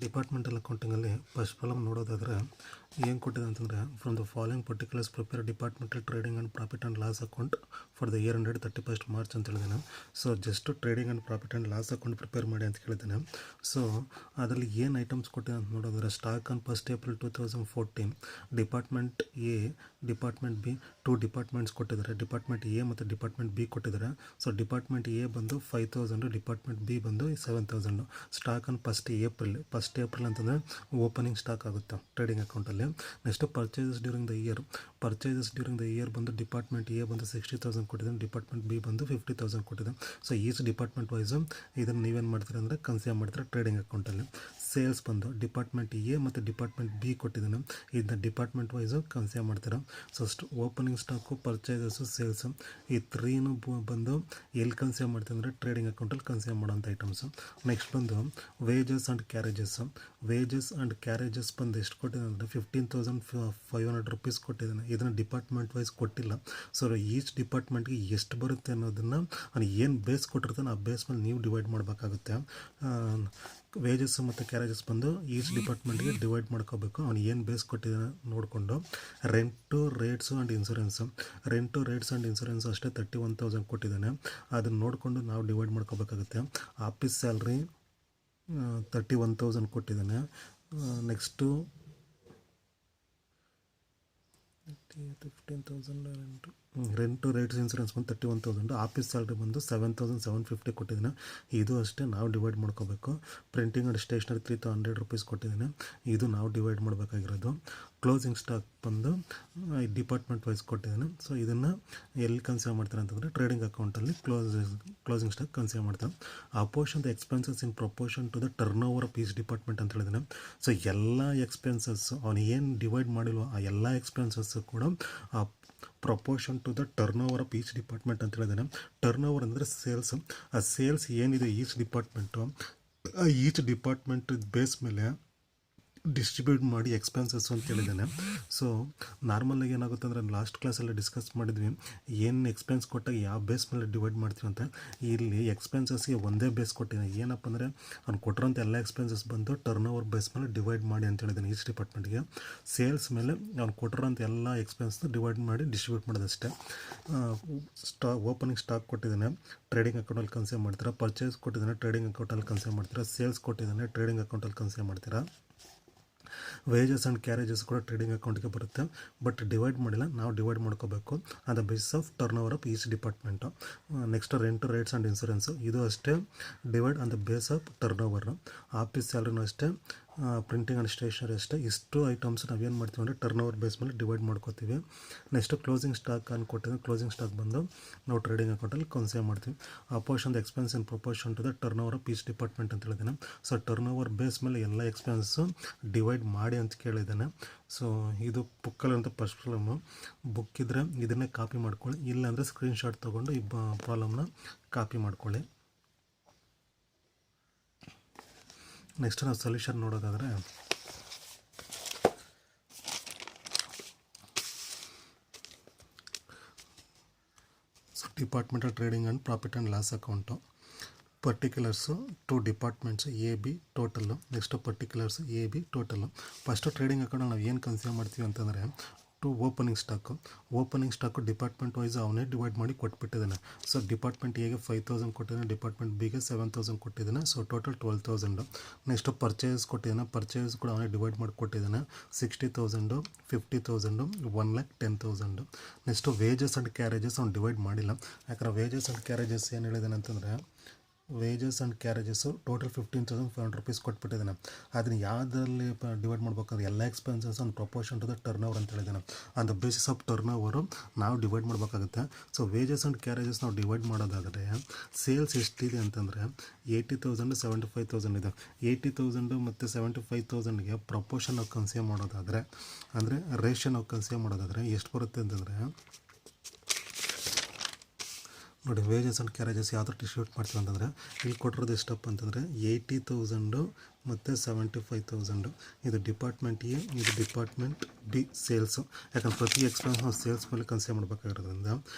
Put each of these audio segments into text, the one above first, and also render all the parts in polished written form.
Departmental ಅಕೌಂಟಿಂಗಲ್ಲಿ first problem ನೋಡೋದಾದರೆ ಏನು ಕೊಟ್ಟಿದೆ ಅಂತಂದರೆ from the following particulars prepare departmental trading and profit and loss account for the year ended 31st March ಅಂತ ಹೇಳಿದ್ದೇನೆ. So just trading and profit and loss account prepare ಮಾಡಿ ಅಂತ ಹೇಳಿದ್ದೇನೆ. So ಅದರಲ್ಲಿ ಏನು ಐಟಮ್ಸ್ ಕೊಟ್ಟಿದೆ ಅಂತ ನೋಡೋದಾದ್ರೆ stock on 1st April 2014 department A, department B, 2 departments ಕೊಟ್ಟಿದ್ದಾರೆ. ಡಿಪಾರ್ಟ್ಮೆಂಟ್ ಎ ಮತ್ತು ಡಿಪಾರ್ಟ್ಮೆಂಟ್ ಬಿ ಕೊಟ್ಟಿದ್ದಾರೆ. ಸೊ ಡಿಪಾರ್ಟ್ಮೆಂಟ್ ಎ ಬಂದು 5,000, ಡಿಪಾರ್ಟ್ಮೆಂಟ್ ಬಿ ಬಂದು 7,000. ಸ್ಟಾಕ್ ಆನ್ 1st April ಅಂತಂದರೆ ಓಪನಿಂಗ್ ಸ್ಟಾಕ್ ಆಗುತ್ತೆ ಟ್ರೇಡಿಂಗ್ ಅಕೌಂಟಲ್ಲಿ. Next purchases during the year ಬಂದು ಡಿಪಾರ್ಟ್ಮೆಂಟ್ ಎ ಬಂದು 60,000 ಕೊಟ್ಟಿದ್ದಾನೆ, ಡಿಪಾರ್ಟ್ಮೆಂಟ್ ಬಿ ಬಂದು 50,000 ಕೊಟ್ಟಿದೆ. ಸೊ ಈಚ್ ಡಿಪಾರ್ಟ್ಮೆಂಟ್ ವೈಸು ಇದನ್ನು ನೀವೇನು ಮಾಡ್ತೀರಾ ಅಂದರೆ ಕನ್ಸಿಡರ್ ಮಾಡ್ತೀರಾ ಟ್ರೇಡಿಂಗ್ ಅಕೌಂಟಲ್ಲಿ. ಸೇಲ್ಸ್ ಬಂದು ಡಿಪಾರ್ಟ್ಮೆಂಟ್ ಎ ಮತ್ತು ಡಿಪಾರ್ಟ್ಮೆಂಟ್ ಬಿ ಕೊಟ್ಟಿದ್ದಾನೆ, ಇದನ್ನ ಡಿಪಾರ್ಟ್ಮೆಂಟ್ ವೈಸು ಕನ್ಸಿಡರ್ ಮಾಡ್ತೀರಾ. So opening stock, purchases, sales ಈ 3ನೂ ಬಂದು ಎಲ್ಲಿ ಕನ್ಸಿಡರ್ ಮಾಡ್ತೀವಿ ಅಂದರೆ ಟ್ರೇಡಿಂಗ್ ಅಕೌಂಟಲ್ಲಿ ಕನ್ಸಿಡರ್ ಮಾಡೋಂಥ ಐಟಮ್ಸು. ನೆಕ್ಸ್ಟ್ ಬಂದು ವೇಜಸ್ ಆ್ಯಂಡ್ ಕ್ಯಾರೇಜಸ್ ಬಂದು ಎಷ್ಟು ಕೊಟ್ಟಿದ್ದಾನೆ ಅಂದರೆ 15,500 ರೂಪೀಸ್ ಕೊಟ್ಟಿದ್ದಾನೆ. ಇದನ್ನು ಡಿಪಾರ್ಟ್ಮೆಂಟ್ ವೈಸ್ ಕೊಟ್ಟಿಲ್ಲ. ಸೊ ಈಚ್ ಡಿಪಾರ್ಟ್ಮೆಂಟ್ಗೆ ಎಷ್ಟು ಬರುತ್ತೆ ಅನ್ನೋದನ್ನು ಅವ್ನು ಏನು ಬೇಸ್ ಕೊಟ್ಟಿರ್ತಾನೆ ಆ ಬೇಸ್ ಮೇಲೆ ನೀವು ಡಿವೈಡ್ ಮಾಡಬೇಕಾಗುತ್ತೆ. ವೇಜಸ್ ಮತ್ತು ಕ್ಯಾರೇಜಸ್ ಬಂದು ಈಚ್ ಡಿಪಾರ್ಟ್ಮೆಂಟ್ಗೆ ಡಿವೈಡ್ ಮಾಡ್ಕೋಬೇಕು. ಅವ್ನು ಏನು ಬೇಸ್ ಕೊಟ್ಟಿದ್ದಾನೆ ನೋಡಿಕೊಂಡು. ರೆಂಟು ರೇಟ್ಸು ಆ್ಯಂಡ್ ಇನ್ಸೂರೆನ್ಸು ಅಷ್ಟೇ 31,000 ಕೊಟ್ಟಿದ್ದಾನೆ. ಅದನ್ನು ನೋಡಿಕೊಂಡು ನಾವು ಡಿವೈಡ್ ಮಾಡ್ಕೋಬೇಕಾಗುತ್ತೆ. ಆಫೀಸ್ ಸ್ಯಾಲ್ರಿ 31,000 ಕೊಟ್ಟಿದ್ದಾನೆ. ನೆಕ್ಸ್ಟು 15,000 ರೆಂಟು ರೇಟ್ಸ್ ಇನ್ಸೂರೆನ್ಸ್ ಬಂದು 31,000. ಆಫೀಸ್ ಸ್ಯಾಲ್ರಿ ಬಂದು 7,750 ಕೊಟ್ಟಿದ್ದಾನೆ. ಇದು ಅಷ್ಟೇ ನಾವು ಡಿವೈಡ್ ಮಾಡ್ಕೋಬೇಕು. ಪ್ರಿಂಟಿಂಗ್ ಆ್ಯಂಡ್ ಸ್ಟೇಷನರಿ 300 ರೂಪೀಸ್ ಕೊಟ್ಟಿದ್ದಾನೆ. ಇದು ನಾವು ಡಿವೈಡ್ ಮಾಡಬೇಕಾಗಿರೋದು. ಕ್ಲೋಸಿಂಗ್ ಸ್ಟಾಕ್ ಬಂದು ಡಿಪಾರ್ಟ್ಮೆಂಟ್ ವೈಸ್ ಕೊಟ್ಟಿದ್ದಾನೆ. ಸೊ ಇದನ್ನು ಎಲ್ಲಿ ಕನ್ಸಿಡರ್ ಮಾಡ್ತಾರೆ ಅಂತಂದರೆ ಟ್ರೇಡಿಂಗ್ ಅಕೌಂಟಲ್ಲಿ ಕ್ಲೋಸಿಂಗ್ ಸ್ಟಾಕ್ ಕನ್ಸಿಡರ್ ಮಾಡ್ತಾರೆ. Apportion the expenses in proportion to the turnover of each department ಅಂತ ಹೇಳಿದ್ದಾನೆ. ಸೊ ಎಲ್ಲ ಎಕ್ಸ್ಪೆನ್ಸಸ್ ಅವನು ಏನು ಡಿವೈಡ್ ಮಾಡಿಲ್ವೋ ಆ ಎಲ್ಲ ಎಕ್ಸ್ಪೆನ್ಸಸ್ಸು ಕೂಡ proportion to the turnover of each department ಅಂತ ಹೇಳಿದ್ದಾನೆ. ಟರ್ನ್ ಓವರ್ ಅಂದರೆ ಸೇಲ್ಸ್. ಆ ಸೇಲ್ಸ್ ಏನಿದೆ ಈಚ್ ಡಿಪಾರ್ಟ್ಮೆಂಟ್ ಬೇಸ್ ಮೇಲೆ ಡಿಸ್ಟ್ರಿಬ್ಯೂಟ್ ಮಾಡಿ ಎಕ್ಸ್ಪೆನ್ಸಸ್ ಅಂತ ಹೇಳಿದ್ದಾನೆ. ಸೊ ನಾರ್ಮಲಾಗಿ ಏನಾಗುತ್ತೆ ಅಂದರೆ ಲಾಸ್ಟ್ ಕ್ಲಾಸಲ್ಲಿ ಡಿಸ್ಕಸ್ ಮಾಡಿದ್ವಿ ಏನು ಎಕ್ಸ್ಪೆನ್ಸ್ ಕೊಟ್ಟಾಗ ಯಾವ ಬೇಸ್ ಮೇಲೆ ಡಿವೈಡ್ ಮಾಡ್ತೀವಿ ಅಂತ. ಇಲ್ಲಿ ಎಕ್ಸ್ಪೆನ್ಸಸ್ಗೆ ಒಂದೇ ಬೇಸ್ ಕೊಟ್ಟಿದ್ದಾನೆ. ಏನಪ್ಪ ಅಂದರೆ ಅವ್ನು ಕೊಟ್ಟಿರೋಂಥ ಎಲ್ಲ ಎಕ್ಸ್ಪೆನ್ಸಸ್ ಬಂದು ಟರ್ನ್ ಓವರ್ ಬೇಸ್ ಮೇಲೆ ಡಿವೈಡ್ ಮಾಡಿ ಅಂತ ಹೇಳಿದ್ದಾನೆ ಈಚ್ ಡಿಪಾರ್ಟ್ಮೆಂಟ್ಗೆ. ಸೇಲ್ಸ್ ಮೇಲೆ ಅವ್ನು ಕೊಟ್ಟಿರೋಂಥ ಎಲ್ಲ ಎಕ್ಸ್ಪೆನ್ಸ್ನ ಡಿವೈಡ್ ಮಾಡಿ ಡಿಸ್ಟ್ರಿಬ್ಯೂಟ್ ಮಾಡೋದಷ್ಟೇ. ಓಪನಿಂಗ್ ಸ್ಟಾಕ್ ಕೊಟ್ಟಿದ್ದಾನೆ, ಟ್ರೇಡಿಂಗ್ ಅಕೌಂಟಲ್ಲಿ ಕನ್ಸಿಡರ್ ಮಾಡ್ತೀರಾ. ಪರ್ಚೇಸ್ ಕೊಟ್ಟಿದ್ದಾನೆ, ಟ್ರೇಡಿಂಗ್ ಅಕೌಂಟಲ್ಲಿ ಕನ್ಸಿಡರ್ ಮಾಡ್ತೀರಾ. ಸೇಲ್ಸ್ ಕೊಟ್ಟಿದ್ದಾನೆ, ಟ್ರೇಡಿಂಗ್ ಅಕೌಂಟಲ್ಲಿ ಕನ್ಸಿಡರ್ ಮಾಡ್ತೀರಾ. ವೇಜಸ್ ಆ್ಯಂಡ್ ಕ್ಯಾರೇಜಸ್ ಕೂಡ ಟ್ರೇಡಿಂಗ್ ಅಕೌಂಟ್ಗೆ ಬರುತ್ತೆ, ಬಟ್ ಡಿವೈಡ್ ಮಾಡಿಲ್ಲ, ನಾವು ಡಿವೈಡ್ ಮಾಡ್ಕೋಬೇಕು on the basis of turnover of each department. Next rent rates and insurance ಇದು ಅಷ್ಟೇ divide on the base of turnover. Office ಸ್ಯಾಲ್ರಿನೂ ಅಷ್ಟೇ, ಪ್ರಿಂಟಿಂಗ್ ಆ್ಯಂಡ್ ಸ್ಟೇಷನರಿ ಅಷ್ಟೇ. ಇಷ್ಟು ಐಟಮ್ಸ್ ನಾವೇನು ಮಾಡ್ತೀವಿ ಅಂದರೆ ಟರ್ನ್ ಓವರ್ ಬೇಸ್ ಮೇಲೆ ಡಿವೈಡ್ ಮಾಡ್ಕೋತೀವಿ. ನೆಕ್ಸ್ಟ್ ಕ್ಲೋಸಿಂಗ್ ಸ್ಟಾಕ್ ಅನ್ಕೊಟ್ಟಿದ್ರೆ ಕ್ಲೋಸಿಂಗ್ ಸ್ಟಾಕ್ ಬಂದು ನಾವು ಟ್ರೇಡಿಂಗ್ ಅಕೌಂಟಲ್ಲಿ ಕನ್ಸಿಡರ್ ಮಾಡ್ತೀವಿ. Apportion the expense in proportion to the turnover of each department ಅಂತ ಹೇಳಿದ್ದಾನೆ. ಸೊ ಟರ್ನ್ ಓವರ್ ಬೇಸ್ ಮೇಲೆ ಎಲ್ಲ ಎಕ್ಸ್ಪೆನ್ಸು ಡಿವೈಡ್ ಮಾಡಿ ಅಂತ ಕೇಳಿದ್ದಾನೆ. ಸೊ ಇದು ಬುಕ್ಕಲ್ಲಿರುವಂಥ ಫಸ್ಟ್ ಪ್ರಾಬ್ಲಮ್ಮು. ಬುಕ್ ಇದ್ದರೆ ಇದನ್ನೇ ಕಾಪಿ ಮಾಡ್ಕೊಳ್ಳಿ, ಇಲ್ಲಾಂದರೆ ಸ್ಕ್ರೀನ್ಶಾಟ್ ತೊಗೊಂಡು ಈ ಪ್ರಾಬ್ಲಮ್ನ ಕಾಪಿ ಮಾಡ್ಕೊಳ್ಳಿ. ನೆಕ್ಸ್ಟ್ ನಾವು ಸೊಲ್ಯೂಷನ್ ನೋಡೋದಾದರೆ departmental trading and profit and loss account. Particulars 2 departments A B total. Next particulars A B total. First trading ಅಕೌಂಟಲ್ಲಿ ನಾವು ಏನು ಕನ್ಸಿಡರ್ ಮಾಡ್ತೀವಿ ಅಂತಂದರೆ ಓಪನಿಂಗ್ ಸ್ಟಾಕು ಡಿಪಾರ್ಟ್ಮೆಂಟ್ ವೈಸ್ ಅವನೇ ಡಿವೈಡ್ ಮಾಡಿ ಕೊಟ್ಬಿಟ್ಟಿದ್ದಾನೆ. ಸೊ ಡಿಪಾರ್ಟ್ಮೆಂಟ್ ಎಗೆ 5,000 ಕೊಟ್ಟಿದ್ದಾನೆ, ಡಿಪಾರ್ಟ್ಮೆಂಟ್ ಬಿಗೆ 7,000 ಕೊಟ್ಟಿದ್ದಾನೆ. So total 12,000. ನೆಕ್ಸ್ಟ್ ಪರ್ಚೇಸ್ ಕೊಟ್ಟಿದ್ದಾನೆ, ಪರ್ಚೇಸ್ ಕೂಡ ಅವನೇ ಡಿವೈಡ್ ಮಾಡಿ ಕೊಟ್ಟಿದ್ದಾನೆ. 60,000, 50,000, 1,10,000. ನೆಕ್ಸ್ಟು ವೇಜಸ್ ಆ್ಯಂಡ್ ಕ್ಯಾರೇಜಸ್ ಅವ್ನು ಡಿವೈಡ್ ಮಾಡಿಲ್ಲ. ಯಾಕಂದರೆ ವೇಜಸ್ ಆ್ಯಂಡ್ ಕ್ಯಾರೇಜಸ್ ಏನು ಹೇಳಿದ್ದಾನೆ ಅಂತಂದರೆ wages and carriages total 15,500 rupees ಕೊಟ್ಬಿಟ್ಟಿದ್ದಾನೆ. ಅದನ್ನು ಯಾವುದರಲ್ಲಿ ಡಿವೈಡ್ ಮಾಡ್ಬೇಕಾದ್ರೆ ಎಲ್ಲ expenses on proportion to the turnover ಅಂತ ಹೇಳಿದ್ದಾನೆ. On the basis of turnover ನಾವು ಡಿವೈಡ್ ಮಾಡಬೇಕಾಗುತ್ತೆ. ಸೊ ವೇಜಸ್ ಆ್ಯಂಡ್ ಕ್ಯಾರೇಜಸ್ ನಾವು ಡಿವೈಡ್ ಮಾಡೋದಾದರೆ ಸೇಲ್ಸ್ ಎಷ್ಟಿದೆ ಅಂತಂದರೆ 80,000, 75,000 ಇದೆ. 80,000 ಮತ್ತು 75,000ಗೆ ಪ್ರಪೋರ್ಷನ್ ನಾವು ಕನ್ಸಿಡರ್ ಮಾಡೋದಾದರೆ ಅಂದರೆ ರೇಷಿಯೋ ನಾವು ಕನ್ಸಿಡರ್ ಮಾಡೋದಾದರೆ ಎಷ್ಟು ಬರುತ್ತೆ ಅಂತಂದರೆ ನೋಡಿ, ವೇಜಸ್ ಆ್ಯಂಡ್ ಕ್ಯಾರೇಜಸ್ ಯಾವ ಥರ ಡಿಸ್ಟ್ರಿಬ್ಯೂಟ್ ಮಾಡ್ತೀವಿ ಅಂತಂದರೆ ಇಲ್ಲಿ ಕೊಟ್ಟಿರೋದು ಎಷ್ಟಪ್ಪ ಅಂತಂದರೆ 80,000 ಮತ್ತು 75,000. ಇದು ಡಿಪಾರ್ಟ್ಮೆಂಟ್ ಎ, ಇದು ಡಿಪಾರ್ಟ್ಮೆಂಟ್ ಬಿ ಸೇಲ್ಸು. ಯಾಕಂದ್ರೆ ಪ್ರತಿ ಎಕ್ಸ್ಪೆನ್ಸ್ ನಾವು ಸೇಲ್ಸ್ ಮೇಲೆ ಕನ್ಸಿಡರ್ ಮಾಡಬೇಕಾಗಿರೋದ್ರಿಂದ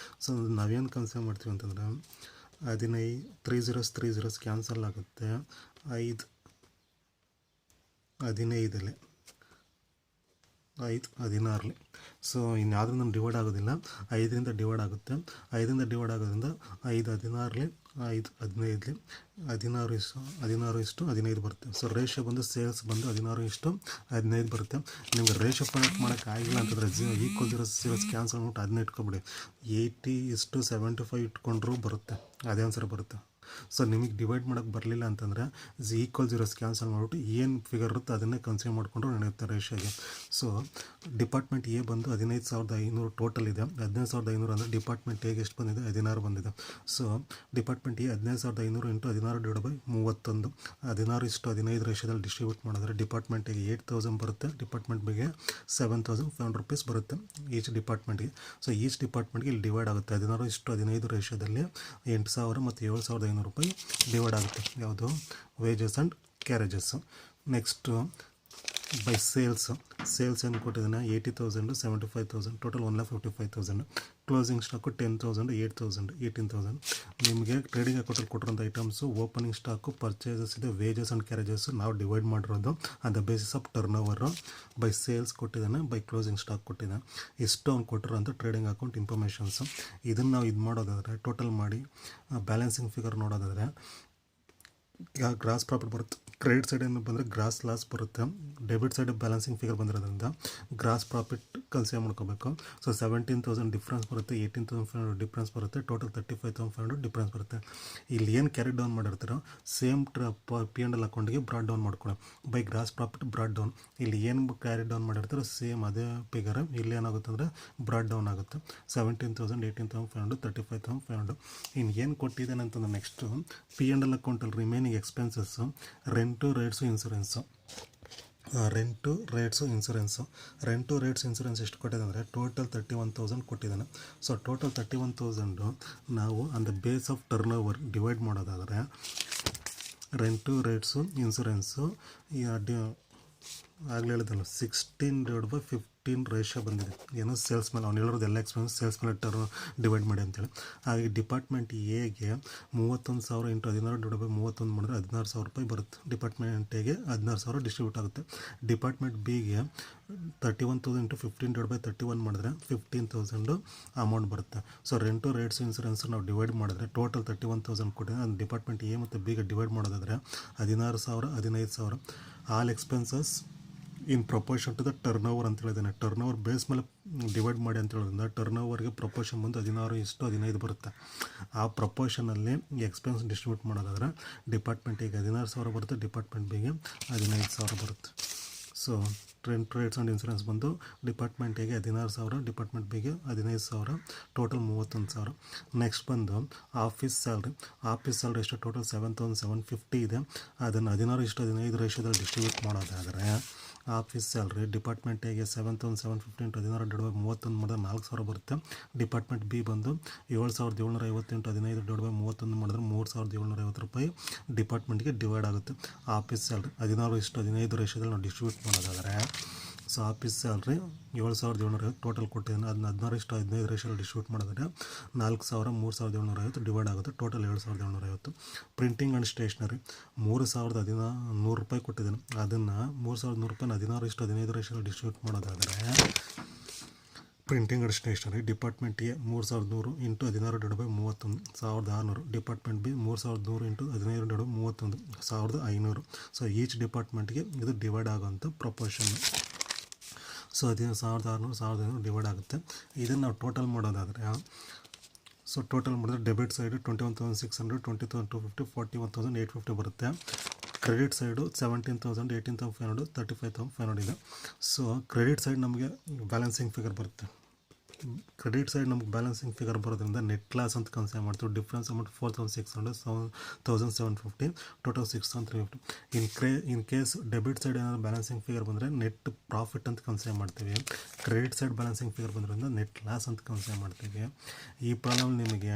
ಸೊ ನಾವೇನು ಕನ್ಸಿಡರ್ ಮಾಡ್ತೀವಿ ಅಂತಂದರೆ 15 30 ಕ್ಯಾನ್ಸಲ್ ಆಗುತ್ತೆ. 5 15 5 16 ಸೊ ಇನ್ಯಾವುದೂ ನಾನು ಡಿವೈಡ್ ಆಗೋದಿಲ್ಲ, 5ರಿಂದ ಡಿವೈಡ್ ಆಗುತ್ತೆ. 5ರಿಂದ ಡಿವೈಡ್ ಆಗೋದ್ರಿಂದ 5 16 5 15 16:15 ಬರುತ್ತೆ. ಸೊ ರೇಷಿಯೋ ಬಂದು ಸೇಲ್ಸ್ ಬಂದು 16:15 ಬರುತ್ತೆ. ನಿಮಗೆ ರೇಷಿಯೋ ಫೈಂಡ್ ಮಾಡೋಕ್ಕಾಗಿಲ್ಲ ಅಂತಂದರೆ ಈಕ್ವಲ್ ಇರೋ ಸೇಲ್ಸ್ ಕ್ಯಾನ್ಸಲ್ ಮಾಡ್ಬಿಟ್ಟು ಅದನ್ನ ಇಟ್ಕೊಬಿಡಿ. 80:75 ಇಟ್ಕೊಂಡ್ರೂ ಬರುತ್ತೆ, ಅದೇ ಆನ್ಸರ್ ಬರುತ್ತೆ. ಸೊ ನಿಮಗೆ ಡಿವೈಡ್ ಮಾಡೋಕ್ಕೆ ಬರಲಿಲ್ಲ ಅಂತಂದರೆ ಈಕ್ವಲ್ ಜೀರೋಸ್ ಕ್ಯಾನ್ಸಲ್ ಮಾಡಿಬಿಟ್ಟು ಏನು ಫಿಗರ್ ಇರುತ್ತೆ ಅದನ್ನೇ ಕನ್ಸಿಡರ್ ಮಾಡಿಕೊಂಡ್ರು ನಡೆಯುತ್ತೆ ರೇಷಿಯೋಗೆ. ಸೊ ಡಿಪಾರ್ಟ್ಮೆಂಟ್ ಎ ಬಂದು 15,500 ಟೋಟಲ್ ಇದೆ. 15,500 ಅಂದರೆ ಡಿಪಾರ್ಟ್ಮೆಂಟ್ ಎಗೆ ಎಷ್ಟು ಬಂದಿದೆ? 16 ಬಂದಿದೆ. ಸೊ ಡಿಪಾರ್ಟ್ಮೆಂಟ್ ಎ 15,500 ಇಂಟು 16/31 16:15 ರೇಷಿಯೋದಲ್ಲಿ ಡಿಸ್ಟ್ರಿಬ್ಯೂಟ್ ಮಾಡಿದ್ರೆ ಡಿಪಾರ್ಟ್ಮೆಂಟ್ ಎಗೆ 8,000 ಬರುತ್ತೆ, ಡಿಪಾರ್ಟ್ಮೆಂಟ್ ಬಿಗೆ 7,500 ರೂಪೀಸ್ ಬರುತ್ತೆ ಈಚ್ ಡಿಪಾರ್ಟ್ಮೆಂಟ್ಗೆ. ಸೊ ಈಚ್ ಡಿಪಾರ್ಟ್ಮೆಂಟ್ಗೆ ಇಲ್ಲಿ ಡಿವೈಡ್ ಆಗುತ್ತೆ. 16:15 ರೇಷಿಯೋದಲ್ಲಿ 8,000 ಮತ್ತು 7,500 ರೂಪಾಯಿ ಡಿವೈಡ್ ಆಗುತ್ತೆ. ಯಾವುದು? Wages and carriages. Next by sales ಏನು ಕೊಟ್ಟಿದ್ದಾನೆ? 80,000 75,000 ಟೋಟಲ್ 1,55,000. Closing stock 10,000 8,000 18,000. ನಿಮಗೆ ಟ್ರೇಡಿಂಗ್ ಅಕೌಂಟಲ್ಲಿ ಕೊಟ್ಟಿರೋಂಥ ಐಟಮ್ಸು ಓಪನಿಂಗ್ ಸ್ಟಾಕು, ಪರ್ಚೇಸಸ್ ಇದೆ, ವೇಜಸ್ ಆ್ಯಂಡ್ ಕ್ಯಾರೇಜಸ್ಸು ನಾವು ಡಿವೈಡ್ ಮಾಡಿರೋದು on the basis of turn over. By sales ಕೊಟ್ಟಿದ್ದಾನೆ, ಬೈ ಕ್ಲೋಸಿಂಗ್ ಸ್ಟಾಕ್ ಕೊಟ್ಟಿದ್ದಾನೆ. ಇಷ್ಟು ಅವ್ನು ಕೊಟ್ಟಿರೋಂಥ ಟ್ರೇಡಿಂಗ್ ಅಕೌಂಟ್ ಇನ್ಫಾರ್ಮೇಷನ್ಸು. ಇದನ್ನು ನಾವು ಇದು ಮಾಡೋದಾದರೆ ಟೋಟಲ್ ಮಾಡಿ ಬ್ಯಾಲೆನ್ಸಿಂಗ್ ಫಿಗರ್ ನೋಡೋದಾದರೆ ಗ್ರಾಸ್ ಪ್ರಾಫಿಟ್ ಬರುತ್ತೆ. ಕ್ರೆಡಿಟ್ ಸೈಡ್ ಏನು ಬಂದರೆ ಗ್ರಾಸ್ ಲಾಸ್ ಬರುತ್ತೆ. ಡೆಬಿಟ್ ಸೈಡ್ ಬ್ಯಾಲೆನ್ಸಿಂಗ್ ಫಿಗರ್ ಬಂದಿರೋದ್ರಿಂದ ಗ್ರಾಸ್ ಪ್ರಾಫಿಟ್ ಕನ್ಸಿಡರ್ ಮಾಡ್ಕೋಬೇಕು. ಸೊ 17,000 ಡಿಫ್ರೆನ್ಸ್ ಬರುತ್ತೆ, 18,500 ಡಿಫ್ರೆನ್ಸ್ ಬರುತ್ತೆ, ಟೋಟಲ್ 35,500 ಡಿಫ್ರೆನ್ಸ್ ಬರುತ್ತೆ. ಇಲ್ಲಿ ಏನು ಕ್ಯಾರಿ ಡೌನ್ ಮಾಡಿರ್ತಾರೋ ಸೇಮ್ P&L ಅಕೌಂಟ್ಗೆ ಬ್ರಾಡ್ ಡೌನ್ ಮಾಡ್ಕೊಳ್ಳಿ. By gross profit brought down. ಇಲ್ಲಿ ಏನು ಕ್ಯಾರಿ ಡೌನ್ ಮಾಡಿರ್ತಾರೋ ಸೇಮ್ ಅದೇ ಫಿಗರ್ ಇಲ್ಲಿ ಏನಾಗುತ್ತೆ ಅಂದರೆ ಬ್ರಾಡ್ ಡೌನ್ ಆಗುತ್ತೆ. 17,000 18,500 35,500. ಇನ್ನು ಏನು ಕೊಟ್ಟಿದ್ದಾನೆ ಅಂತಂದ್ರೆ ನೆಕ್ಸ್ಟು P&L ಅಕೌಂಟಲ್ಲಿ remaining expenses rent rates insurance. Rent rates insurance ಎಷ್ಟು ಕೊಟ್ಟಿದೆ ಅಂದರೆ ಟೋಟಲ್ 31,000 ಕೊಟ್ಟಿದ್ದಾನೆ. ಸೊ ಟೋಟಲ್ 31,000 ನಾವು on the base of turn over divide ಮಾಡೋದಾದರೆ ರೆಂಟು ರೇಟ್ಸು ಇನ್ಸೂರೆನ್ಸು ಆಗಲೇ ಹೇಳಿದಲ್ಲ 16/15 ರೇಷಿಯೋ ಬಂದಿದೆ. ಏನೋ ಸೇಲ್ಸ್ ಮೇಲೆ ಅವ್ನು ಹೇಳಿರೋದು ಎಲ್ಲ ಎಕ್ಸ್ಪೆನ್ಸ್ ಸೇಲ್ಸ್ ಮೇಲೆ ಡಿವೈಡ್ ಮಾಡಿ ಅಂತೇಳಿ. ಹಾಗೆ ಡಿಪಾರ್ಟ್ಮೆಂಟ್ ಎಗೆ 31,000 ಇಂಟು 16/31 ಮಾಡಿದ್ರೆ 16,000 ರೂಪಾಯಿ ಬರುತ್ತೆ. ಡಿಪಾರ್ಟ್ಮೆಂಟ್ ಎಗೆ 16,000 ಡಿಸ್ಟ್ರಿಬ್ಯೂಟ್ ಆಗುತ್ತೆ. ಡಿಪಾರ್ಟ್ಮೆಂಟ್ ಬಿಗೆ 31,000 ಇಂಟು 15/31 ಮಾಡಿದ್ರೆ 15,000 ಅಮೌಂಟ್ ಬರುತ್ತೆ. ಸೊ ರೆಂಟು ರೇಟ್ಸ್ ಇನ್ಸೂರೆನ್ಸ್ ನಾವು ಡಿವೈಡ್ ಮಾಡಿದ್ರೆ ಟೋಟಲ್ 31,000 ಕೊಟ್ಟಿದೆ. ಅದು ಡಿಪಾರ್ಟ್ಮೆಂಟ್ ಎ ಮತ್ತು ಬಿಗೆ ಡಿವೈಡ್ ಮಾಡೋದಾದರೆ 16,000 15,000. All expenses in proportion to the turnover ಅಂತ ಹೇಳಿದ್ದಾನೆ. ಟರ್ನ್ ಓವರ್ ಬೇಸ್ ಮೇಲೆ ಡಿವೈಡ್ ಮಾಡಿ ಅಂತ ಹೇಳೋದ್ರಿಂದ ಟರ್ನ್ ಓವರ್ಗೆ ಪ್ರಪೋರ್ಷನ್ ಬಂದು 16:15 ಬರುತ್ತೆ. ಆ ಪ್ರಪೋರ್ಷನಲ್ಲಿ ಎಕ್ಸ್ಪೆನ್ಸ್ ಡಿಸ್ಟ್ರಿಬ್ಯೂಟ್ ಮಾಡೋದಾದರೆ ಡಿಪಾರ್ಟ್ಮೆಂಟಿಗೆ 16,000 ಬರುತ್ತೆ, ಡಿಪಾರ್ಟ್ಮೆಂಟ್ ಬಿಗೆ 15,000 ಬರುತ್ತೆ. So rent rates and insurance ಬಂದು ಡಿಪಾರ್ಟ್ಮೆಂಟ್ ಎಗೆ 16,000, ಡಿಪಾರ್ಟ್ಮೆಂಟ್ ಬಿಗೆ 15,000, ಟೋಟಲ್ 31,000. ನೆಕ್ಸ್ಟ್ ಬಂದು ಆಫೀಸ್ ಸ್ಯಾಲ್ರಿ ಎಷ್ಟು? ಟೋಟಲ್ 7,750 ಇದೆ. ಅದನ್ನು 16:15 ರೇಷಿಯೋದಲ್ಲಿ ಡಿಸ್ಟ್ರಿಬ್ಯೂಟ್ ಮಾಡೋದಾದರೆ ಆಫೀಸ್ ಸ್ಯಾಲ್ರಿ ಡಿಪಾರ್ಟ್ಮೆಂಟ್ ಎಗೆ 7,750 ಇಂಟು 16/31 ಮಾಡಿದ್ರೆ 4,000 ಬರುತ್ತೆ. ಡಿಪಾರ್ಟ್ಮೆಂಟ್ ಬಿ ಬಂದು 7,750 ಇಂಟು 15/31 ಮಾಡಿದ್ರೆ 3,750 ರೂಪಾಯಿ ಡಿಪಾರ್ಟ್ಮೆಂಟ್ಗೆ ಡಿವೈಡ್ ಆಗುತ್ತೆ. ಆಫೀಸ್ ಸ್ಯಾಲ್ರಿ 16:15 ರೇಷಿಯೋದಲ್ಲಿ ನಾವು ಡಿಸ್ಟ್ರಿಬ್ಯೂಟ್ ಮಾಡೋದಾದರೆ ಸೊ ಆಫೀಸ್ ಸ್ಯಾಲ್ರಿ 7,750 ಟೋಟಲ್ ಕೊಟ್ಟಿದ್ದಾನೆ. ಅದನ್ನ 16:15 ರೇಷಿಯೋದಲ್ಲಿ ಡಿಸ್ಟ್ರಿಬ್ಯೂಟ್ ಮಾಡಿದ್ರೆ 4,000 3,750 ಡಿವೈಡ್ ಆಗುತ್ತೆ. ಟೋಟಲ್ 7,750. ಪ್ರಿಂಟಿಂಗ್ ಆ್ಯಂಡ್ ಸ್ಟೇಷನರಿ 3,100 ರೂಪಾಯಿ ಕೊಟ್ಟಿದ್ದಾನೆ. ಅದನ್ನು 3,100 ರೂಪಾಯಿನ 16:15 ರೇಷಿಯೋದಲ್ಲಿ ಡಿಸ್ಟ್ರಿಬ್ಯೂಟ್ ಮಾಡೋದಾದರೆ printing and stationery department A 3,100 into 16/31 1,600. Department B 3,100 into 15/31 1,500. So each ಡಿಪಾರ್ಟ್ಮೆಂಟ್ಗೆ ಇದು ಡಿವೈಡ್ ಆಗೋಂಥ ಪ್ರಪೋರ್ಷನ್. ಸೊ 1,600 1,500 ಡಿವೈಡ್ ಆಗುತ್ತೆ. ಇದನ್ನು ನಾವು ಟೋಟಲ್ ಮಾಡೋದಾದರೆ ಸೊ ಟೋಟಲ್ ಮಾಡಿದ್ರೆ ಡೆಬಿಟ್ ಸೈಡು 21,600 20,250 41,850 ಬರುತ್ತೆ. ಕ್ರೆಡಿಟ್ ಸೈಡು 17,000 18,500 35,500 ಇದೆ. ಸೊ ಕ್ರೆಡಿಟ್ ಸೈಡ್ ನಮಗೆ ಬ್ಯಾಲೆನ್ಸಿಂಗ್ ಫಿಗರ್ ಬರುತ್ತೆ. ಕ್ರೆಡಿಟ್ ಸೈಡ್ ನಮ್ಗೆ ಬ್ಯಾಲೆನ್ಸಿಂಗ್ ಫಿಗರ್ ಬರೋದ್ರಿಂದ ನೆಟ್ ಲಾಸ್ ಅಂತ ಕನ್ಸಿಡರ್ ಮಾಡ್ತೀವಿ. Difference amount 4,600 1,750 total 6,350. In case debit side ಏನಾದರೂ ಬ್ಯಾಲೆನ್ಸಿಂಗ್ ಫಿಗರ್ ಬಂದರೆ ನೆಟ್ ಪ್ರಾಫಿಟ್ ಅಂತ ಕನ್ಸಿಡರ್ ಮಾಡ್ತೀವಿ. ಕ್ರೆಡಿಟ್ ಸೈಡ್ ಬ್ಯಾಲೆನ್ಸಿಂಗ್ ಫಿಗರ್ ಬಂದ್ರಿಂದ ನೆಟ್ ಲಾಸ್ ಅಂತ ಕನ್ಸಿಡರ್ ಮಾಡ್ತೀವಿ. ಈ ಪ್ರಾಬ್ಲಮ್ ನಿಮಗೆ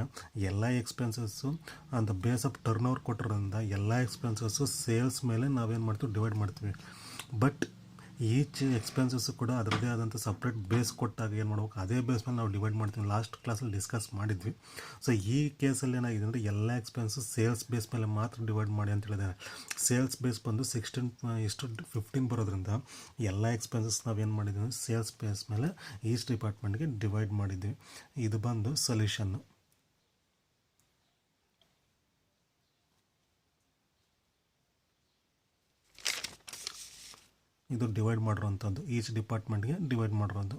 ಎಲ್ಲ expenses on the base of turnover ಕೊಟ್ಟಿರೋದ್ರಿಂದ ಎಲ್ಲ ಎಕ್ಸ್ಪೆನ್ಸಸ್ಸು ಸೇಲ್ಸ್ ಮೇಲೆ ನಾವೇನು ಮಾಡ್ತೀವಿ ಡಿವೈಡ್ ಮಾಡ್ತೀವಿ. ಬಟ್ ಈಚ್ ಎಕ್ಸ್ಪೆನ್ಸಸ್ಸು ಕೂಡ ಅದರದ್ದೇ ಆದಂಥ ಸಪ್ರೇಟ್ ಬೇಸ್ ಕೊಟ್ಟಾಗ ಏನು ಮಾಡ್ಬೇಕು, ಅದೇ ಬೇಸ್ ಮೇಲೆ ನಾವು ಡಿವೈಡ್ ಮಾಡ್ತೀವಿ. ಲಾಸ್ಟ್ ಕ್ಲಾಸಲ್ಲಿ ಡಿಸ್ಕಸ್ ಮಾಡಿದ್ವಿ. ಸೊ ಈ ಕೇಸಲ್ಲಿ ಏನಾಗಿದೆ ಅಂದರೆ ಎಲ್ಲ ಎಕ್ಸ್ಪೆನ್ಸಸ್ ಸೇಲ್ಸ್ ಬೇಸ್ ಮೇಲೆ ಮಾತ್ರ ಡಿವೈಡ್ ಮಾಡಿ ಅಂತ ಹೇಳಿದ್ದಾರೆ. ಸೇಲ್ಸ್ ಬೇಸ್ ಬಂದು 16:15 ಬರೋದ್ರಿಂದ ಎಲ್ಲ ಎಕ್ಸ್ಪೆನ್ಸಸ್ ನಾವೇನು ಮಾಡಿದ್ವಿ ಅಂದರೆ ಸೇಲ್ಸ್ ಬೇಸ್ ಮೇಲೆ ಈಚ್ ಡಿಪಾರ್ಟ್ಮೆಂಟ್ಗೆ ಡಿವೈಡ್ ಮಾಡಿದ್ವಿ. ಇದು ಬಂದು ಸೊಲ್ಯೂಷನ್ನು. ಇದು ಡಿವೈಡ್ ಮಾಡಿರೋವಂಥದ್ದು, ಈಚ್ ಡಿಪಾರ್ಟ್ಮೆಂಟ್ಗೆ ಡಿವೈಡ್ ಮಾಡಿರೋದು.